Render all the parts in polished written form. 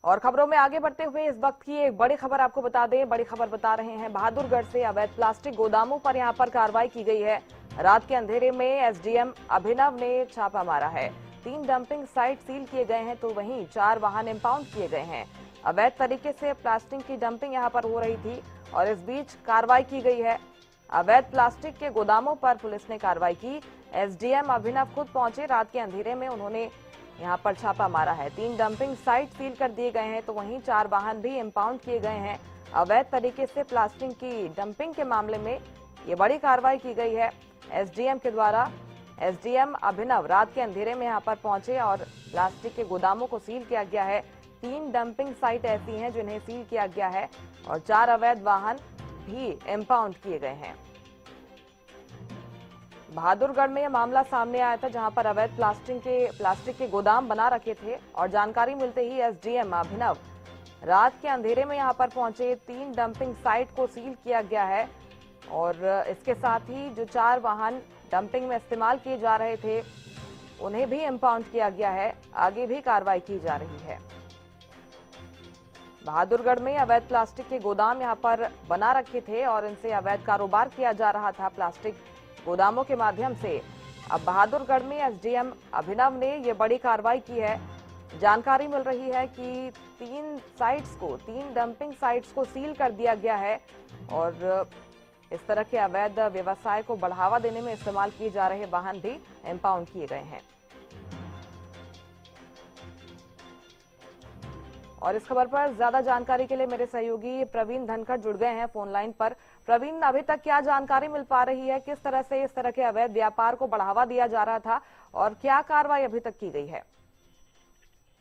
और खबरों में आगे बढ़ते हुए इस वक्त की एक बड़ी खबर आपको बता दें। बड़ी खबर बता रहे हैं बहादुरगढ़ से अवैध प्लास्टिक गोदामों पर यहां पर कार्रवाई की गई है। रात के अंधेरे में एसडीएम अभिनव ने छापा मारा है। 3 डंपिंग साइट सील किए गए हैं तो वहीं 4 वाहन इंपाउंड किए गए हैं। अवैध तरीके से प्लास्टिक की डंपिंग यहां पर हो रही थी और इस बीच कार्रवाई की गई है। अवैध प्लास्टिक के गोदामों पर पुलिस ने कार्रवाई की। एसडीएम अभिनव खुद पहुंचे। रात के अंधेरे में उन्होंने यहां पर छापा मारा है। 3 डंपिंग साइट सील कर दिए गए हैं तो वहीं 4 वाहन भी इंपाउंड किए गए हैं। अवैध तरीके से प्लास्टिक की डंपिंग के मामले में ये बड़ी कार्रवाई की गई है एसडीएम के द्वारा। एसडीएम अभिनव रात के अंधेरे में यहां पर पहुंचे और प्लास्टिक के गोदामों को सील किया गया है। 3 डंपिंग साइट ऐसी हैं जिन्हें सील किया गया है और 4 अवैध वाहन भी इंपाउंड किए गए हैं। बहादुरगढ़ में यह मामला सामने आया था जहां पर अवैध प्लास्टिक के गोदाम बना रखे थे और जानकारी मिलते ही एसडीएम अभिनव रात के अंधेरे में यहां पर पहुंचे। 3 डंपिंग साइट को सील किया गया है और इसके साथ ही जो 4 वाहन डंपिंग में इस्तेमाल किए जा रहे थे उन्हें भी इंपाउंड किया गया है। आगे भी कार्रवाई की जा रही है। बहादुरगढ़ में अवैध प्लास्टिक के गोदाम यहां पर बना रखे थे और इनसे अवैध कारोबार किया जा रहा था प्लास्टिक गोदामों के माध्यम से। अब बहादुरगढ़ में एसडीएम अभिनव ने ये बड़ी कार्रवाई की है। जानकारी मिल रही है कि 3 डंपिंग साइट्स को सील कर दिया गया है और इस तरह के अवैध व्यवसाय को बढ़ावा देने में इस्तेमाल किए जा रहे वाहन भी इंपाउंड किए गए हैं। और इस खबर पर ज्यादा जानकारी के लिए मेरे सहयोगी प्रवीण धनखड़ जुड़ गए हैं फोन लाइन पर। प्रवीण, अभी तक क्या जानकारी मिल पा रही है? किस तरह से इस तरह के अवैध व्यापार को बढ़ावा दिया जा रहा था और क्या कार्रवाई अभी तक की गई है?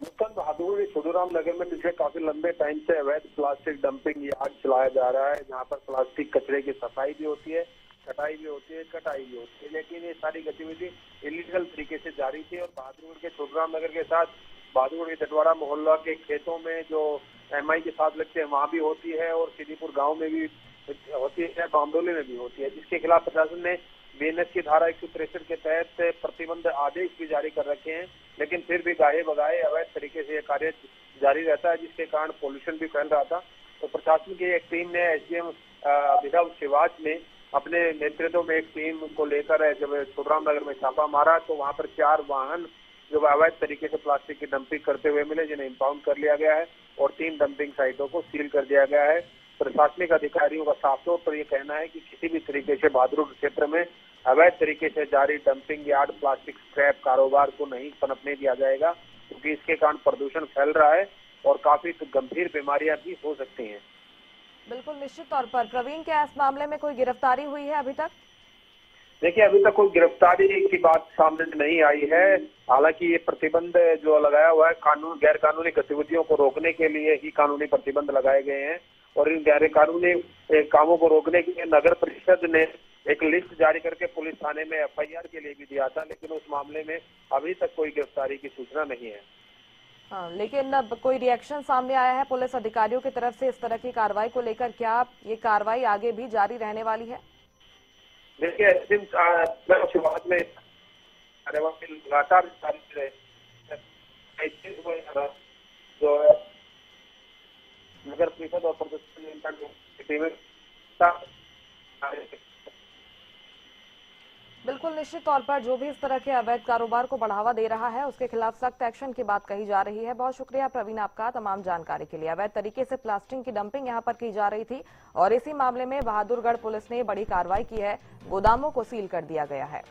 बहादुरगढ़ छोटूराम नगर में पिछले काफी लंबे टाइम से अवैध प्लास्टिक डंपिंग यार्ड चलाया जा रहा है, जहां पर प्लास्टिक कचरे की सफाई भी होती है, कटाई भी होती है, कटाई भी होती है। लेकिन ये सारी गतिविधि इलीगल तरीके से जारी थी और बहादुरगढ़ के छोटूराम नगर के साथ बहादुरगढ़ के टटवाड़ा मोहल्ला के खेतों में जो एमआई के साथ लगते हैं वहां भी होती है और सीधीपुर गांव में भी होती है, बामडोली में भी होती है, जिसके खिलाफ प्रशासन ने बीएनएस की धारा 163 के तहत प्रतिबंध आदेश भी जारी कर रखे हैं। लेकिन फिर भी गाहे बगाहे अवैध तरीके से यह कार्य जारी रहता है, जिसके कारण पोल्यूशन भी फैल रहा था। तो प्रशासन की एक टीम ने एसडीएम अभिनव शिवाज ने अपने नेतृत्व में एक टीम को लेकर जब छोटूराम नगर में छापा मारा तो वहां पर 4 वाहन जो अवैध तरीके से प्लास्टिक की डंपिंग करते हुए मिले, जिन्हें इंपाउंड कर लिया गया है और 3 डंपिंग साइटों को सील कर दिया गया है। प्रशासनिक अधिकारियों का साफ तौर पर यह कहना है कि किसी भी तरीके से बहादुरगढ़ क्षेत्र में अवैध तरीके से जारी डंपिंग यार्ड प्लास्टिक स्क्रैप कारोबार को नहीं पनपने दिया जाएगा, क्योंकि इसके कारण प्रदूषण फैल रहा है और काफी गंभीर बीमारियां भी हो सकती हैं। बिल्कुल, निश्चित तौर पर। प्रवीण, क्या इस मामले में कोई गिरफ्तारी हुई है अभी तक? देखिए, अभी तक कोई गिरफ्तारी की बात सामने नहीं आई है। हालांकि ये प्रतिबंध जो लगाया हुआ है गैर कानूनी गतिविधियों को रोकने के लिए ही कानूनी प्रतिबंध लगाए गए हैं और इन गैर कानूनी कामों को रोकने के लिए नगर परिषद ने एक लिस्ट जारी करके पुलिस थाने में एफआईआर के लिए भी दिया था, लेकिन उस मामले में अभी तक कोई गिरफ्तारी की सूचना नहीं है। हाँ, लेकिन अब कोई रिएक्शन सामने आया है पुलिस अधिकारियों की तरफ से इस तरह की कार्रवाई को लेकर? क्या ये कार्रवाई आगे भी जारी रहने वाली है? देखिए, शुरुआत में कार्यवाही लगातार जारी रहे जो है नगर परिषद और प्रशासन बिल्कुल, निश्चित तौर पर जो भी इस तरह के अवैध कारोबार को बढ़ावा दे रहा है उसके खिलाफ सख्त एक्शन की बात कही जा रही है। बहुत शुक्रिया प्रवीण आपका तमाम जानकारी के लिए। अवैध तरीके से प्लास्टिक की डंपिंग यहां पर की जा रही थी और इसी मामले में बहादुरगढ़ पुलिस ने बड़ी कार्रवाई की है। गोदामों को सील कर दिया गया है।